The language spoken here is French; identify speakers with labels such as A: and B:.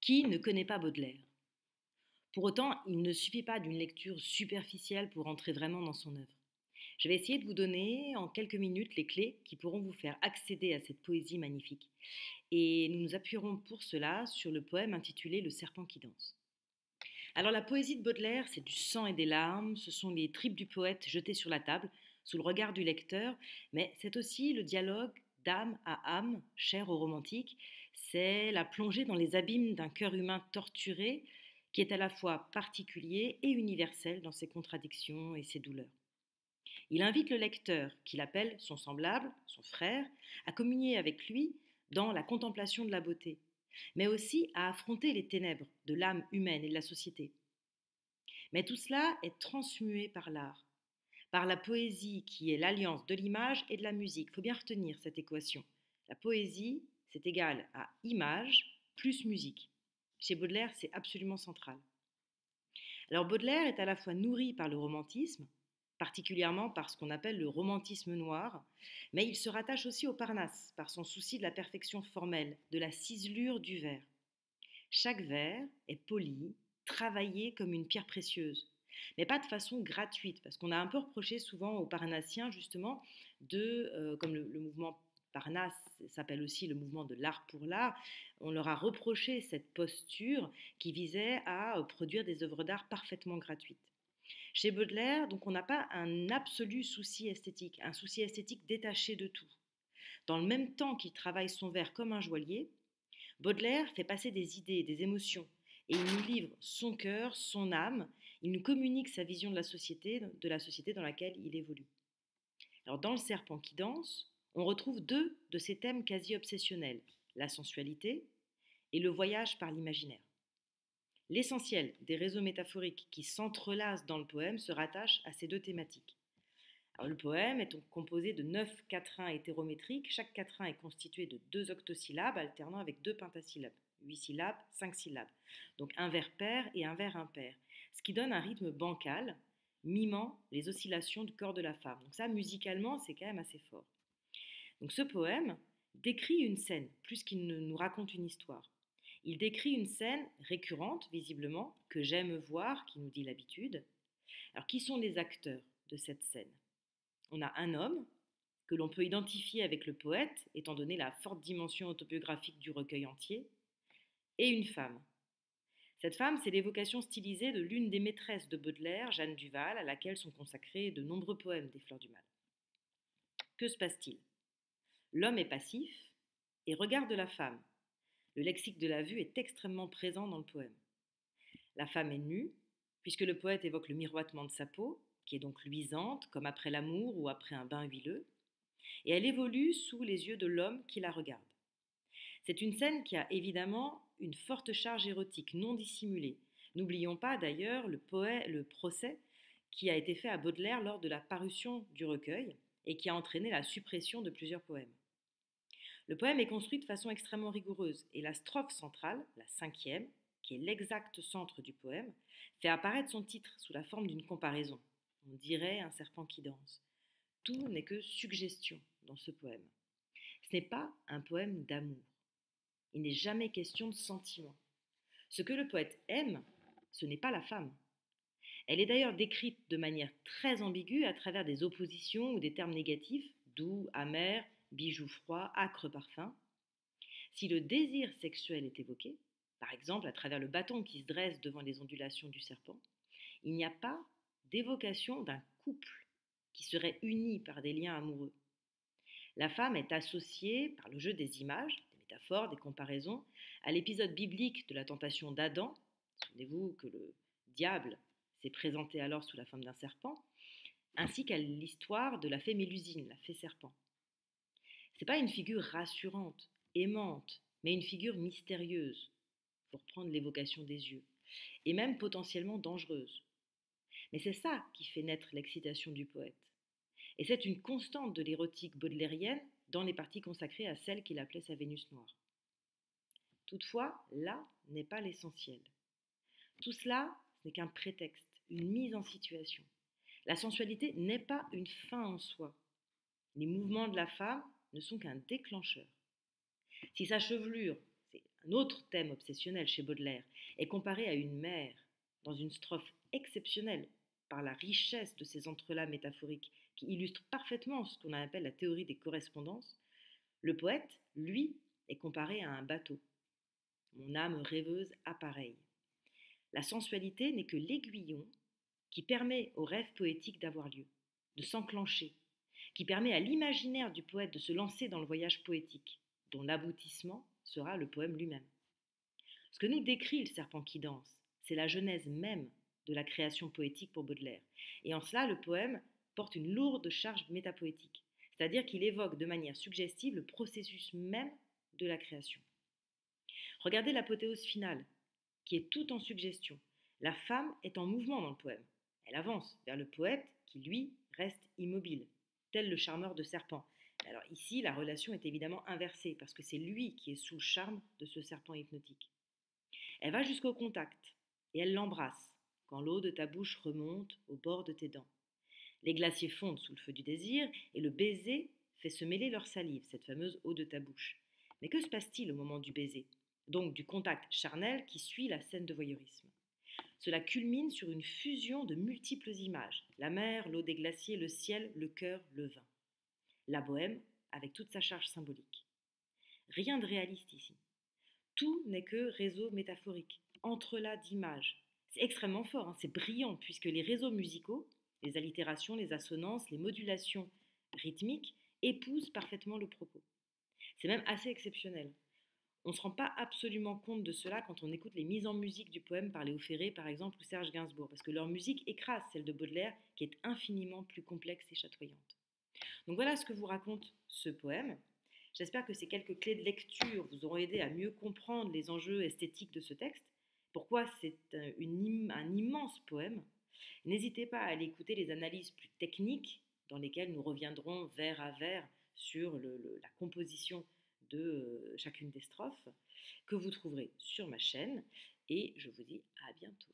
A: Qui ne connaît pas Baudelaire? Pour autant, il ne suffit pas d'une lecture superficielle pour entrer vraiment dans son œuvre. Je vais essayer de vous donner en quelques minutes les clés qui pourront vous faire accéder à cette poésie magnifique. Et nous nous appuierons pour cela sur le poème intitulé Le serpent qui danse. Alors la poésie de Baudelaire, c'est du sang et des larmes, ce sont les tripes du poète jetées sur la table, sous le regard du lecteur, mais c'est aussi le dialogue d'âme à âme, cher aux romantiques, c'est la plongée dans les abîmes d'un cœur humain torturé, qui est à la fois particulier et universel dans ses contradictions et ses douleurs. Il invite le lecteur, qu'il appelle son semblable, son frère, à communier avec lui dans la contemplation de la beauté, mais aussi à affronter les ténèbres de l'âme humaine et de la société. Mais tout cela est transmué par l'art, par la poésie qui est l'alliance de l'image et de la musique. Il faut bien retenir cette équation. La poésie, c'est égal à image plus musique. Chez Baudelaire, c'est absolument central. Alors Baudelaire est à la fois nourri par le romantisme, particulièrement par ce qu'on appelle le romantisme noir, mais il se rattache aussi au Parnasse par son souci de la perfection formelle, de la ciselure du vers. Chaque vers est poli, travaillé comme une pierre précieuse, mais pas de façon gratuite, parce qu'on a un peu reproché souvent aux Parnassiens justement comme le mouvement Parnasse s'appelle aussi le mouvement de l'art pour l'art, on leur a reproché cette posture qui visait à produire des œuvres d'art parfaitement gratuites. Chez Baudelaire, donc, on n'a pas un absolu souci esthétique, un souci esthétique détaché de tout. Dans le même temps qu'il travaille son vers comme un joaillier, Baudelaire fait passer des idées, des émotions, et il nous livre son cœur, son âme, il nous communique sa vision de la société dans laquelle il évolue. Alors dans Le serpent qui danse, on retrouve deux de ces thèmes quasi obsessionnels, la sensualité et le voyage par l'imaginaire. L'essentiel des réseaux métaphoriques qui s'entrelacent dans le poème se rattache à ces deux thématiques. Alors, le poème est donc composé de 9 quatrains hétérométriques. Chaque quatrain est constitué de 2 octosyllabes alternant avec 2 pentasyllabes. 8 syllabes, 5 syllabes. Donc un vers pair et un vers impair. Ce qui donne un rythme bancal, mimant les oscillations du corps de la femme. Donc ça, musicalement, c'est quand même assez fort. Donc ce poème décrit une scène, plus qu'il ne nous raconte une histoire. Il décrit une scène récurrente, visiblement, que j'aime voir, qui nous dit l'habitude. Alors qui sont les acteurs de cette scène? On a un homme que l'on peut identifier avec le poète, étant donné la forte dimension autobiographique du recueil entier, et une femme. Cette femme, c'est l'évocation stylisée de l'une des maîtresses de Baudelaire, Jeanne Duval, à laquelle sont consacrés de nombreux poèmes des Fleurs du Mal. Que se passe-t-il? L'homme est passif et regarde la femme. Le lexique de la vue est extrêmement présent dans le poème. La femme est nue, puisque le poète évoque le miroitement de sa peau, qui est donc luisante, comme après l'amour ou après un bain huileux, et elle évolue sous les yeux de l'homme qui la regarde. C'est une scène qui a évidemment une forte charge érotique non dissimulée. N'oublions pas d'ailleurs le procès qui a été fait à Baudelaire lors de la parution du recueil et qui a entraîné la suppression de plusieurs poèmes. Le poème est construit de façon extrêmement rigoureuse et la strophe centrale, la cinquième, qui est l'exact centre du poème, fait apparaître son titre sous la forme d'une comparaison. On dirait un serpent qui danse. Tout n'est que suggestion dans ce poème. Ce n'est pas un poème d'amour. Il n'est jamais question de sentiment. Ce que le poète aime, ce n'est pas la femme. Elle est d'ailleurs décrite de manière très ambiguë à travers des oppositions ou des termes négatifs, doux, amer, bijou froid, âcre parfum. Si le désir sexuel est évoqué, par exemple à travers le bâton qui se dresse devant les ondulations du serpent, il n'y a pas d'évocation d'un couple qui serait uni par des liens amoureux. La femme est associée par le jeu des images, des métaphores, des comparaisons, à l'épisode biblique de la tentation d'Adam. Souvenez-vous que le diable s'est présenté alors sous la forme d'un serpent, ainsi qu'à l'histoire de la fée Mélusine, la fée serpent. Ce n'est pas une figure rassurante, aimante, mais une figure mystérieuse, pour prendre l'évocation des yeux, et même potentiellement dangereuse. Mais c'est ça qui fait naître l'excitation du poète. Et c'est une constante de l'érotique baudelairienne dans les parties consacrées à celle qu'il appelait sa Vénus noire. Toutefois, là n'est pas l'essentiel. Tout cela, ce n'est qu'un prétexte, une mise en situation. La sensualité n'est pas une fin en soi. Les mouvements de la femme ne sont qu'un déclencheur. Si sa chevelure, c'est Un autre thème obsessionnel chez Baudelaire est comparé à une mer dans une strophe exceptionnelle par la richesse de ses entrelacs métaphoriques qui illustrent parfaitement ce qu'on appelle la théorie des correspondances. Le poète, lui, est comparé à un bateau. Mon âme rêveuse appareille. La sensualité n'est que l'aiguillon qui permet au rêve poétique d'avoir lieu, de s'enclencher, qui permet à l'imaginaire du poète de se lancer dans le voyage poétique, dont l'aboutissement sera le poème lui-même. Ce que nous décrit le serpent qui danse, c'est la genèse même de la création poétique pour Baudelaire. Et en cela, le poème porte une lourde charge métapoétique, c'est-à-dire qu'il évoque de manière suggestive le processus même de la création. Regardez l'apothéose finale, qui est tout en suggestion. La femme est en mouvement dans le poème. Elle avance vers le poète qui, lui, reste immobile, tel le charmeur de serpent. Alors ici, la relation est évidemment inversée, parce que c'est lui qui est sous le charme de ce serpent hypnotique. Elle va jusqu'au contact, et elle l'embrasse, quand l'eau de ta bouche remonte au bord de tes dents. Les glaciers fondent sous le feu du désir, et le baiser fait se mêler leur salive, cette fameuse eau de ta bouche. Mais que se passe-t-il au moment du baiser, donc du contact charnel qui suit la scène de voyeurisme? Cela culmine sur une fusion de multiples images, la mer, l'eau des glaciers, le ciel, le cœur, le vin. La bohème avec toute sa charge symbolique. Rien de réaliste ici. Tout n'est que réseau métaphorique, entrelacs d'images. C'est extrêmement fort, hein, c'est brillant, puisque les réseaux musicaux, les allitérations, les assonances, les modulations rythmiques, épousent parfaitement le propos. C'est même assez exceptionnel. On ne se rend pas absolument compte de cela quand on écoute les mises en musique du poème par Léo Ferré, par exemple, ou Serge Gainsbourg, parce que leur musique écrase celle de Baudelaire, qui est infiniment plus complexe et chatoyante. Donc voilà ce que vous raconte ce poème. J'espère que ces quelques clés de lecture vous auront aidé à mieux comprendre les enjeux esthétiques de ce texte, pourquoi c'est un immense poème. N'hésitez pas à aller écouter les analyses plus techniques dans lesquelles nous reviendrons vers à vers sur la composition de chacune des strophes que vous trouverez sur ma chaîne et je vous dis à bientôt.